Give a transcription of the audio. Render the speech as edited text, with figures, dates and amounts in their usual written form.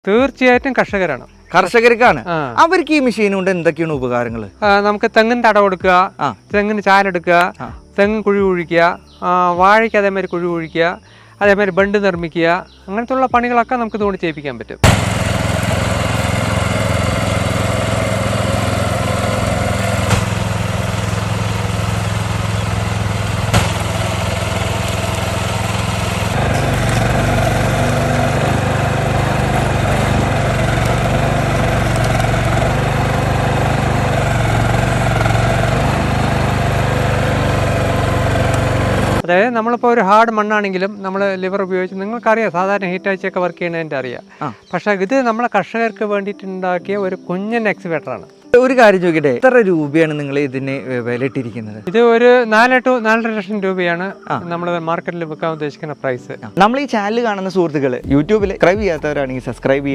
തീർച്ചയായിട്ടും കർഷകരാണ്. കർഷകർക്കാണ്. അവർക്ക് ഈ മെഷീൻ കൊണ്ട് എന്തൊക്കെയാണ് ഉപകാരങ്ങൾ? നമുക്ക് തെങ്ങിന് തടം കൊടുക്കുക, തെങ്ങിന് ചാലെടുക്കുക, തെങ്ങ് കുഴി കുഴിക്കുക, വാഴയ്ക്ക് അതേമാതിരി കുഴി കുഴിക്കുക, അതേമാതിരി ബണ്ട് നിർമ്മിക്കുക, അങ്ങനത്തെ ഉള്ള പണികളൊക്കെ നമുക്ക് ഇതുകൊണ്ട് ചെയ്യിപ്പിക്കാൻ പറ്റും. അതായത് നമ്മളിപ്പോൾ ഒരു ഹാർഡ് മണ്ണാണെങ്കിലും നമ്മൾ ലിവർ ഉപയോഗിച്ച് നിങ്ങൾക്കറിയാം, സാധാരണ ഹീറ്റാച്ചൊക്കെ വർക്ക് ചെയ്യണതിൻ്റെ അറിയാം. പക്ഷേ ഇത് നമ്മളെ കർഷകർക്ക് വേണ്ടിയിട്ടുണ്ടാക്കിയ ഒരു കുഞ്ഞൻ എക്സ്കവേറ്ററാണ്. ഒരു കാര്യം ചോദിക്കട്ടെ, എത്ര രൂപയാണ് നിങ്ങൾ ഇതിന് വിലയിട്ടിരിക്കുന്നത്? ഇത് ഒരു 4 to 4.5 ലക്ഷം രൂപയാണ് നമ്മൾ മാർക്കറ്റിൽ വിൽക്കാൻ ഉദ്ദേശിക്കുന്ന പ്രൈസ്. നമ്മൾ ഈ ചാനൽ കാണുന്ന സുഹൃത്തുക്കൾ യൂട്യൂബിൽ സബ്സ്ക്രൈബ് ചെയ്യാത്തവരാണെങ്കിൽ സബ്സ്ക്രൈബ് ചെയ്യുക.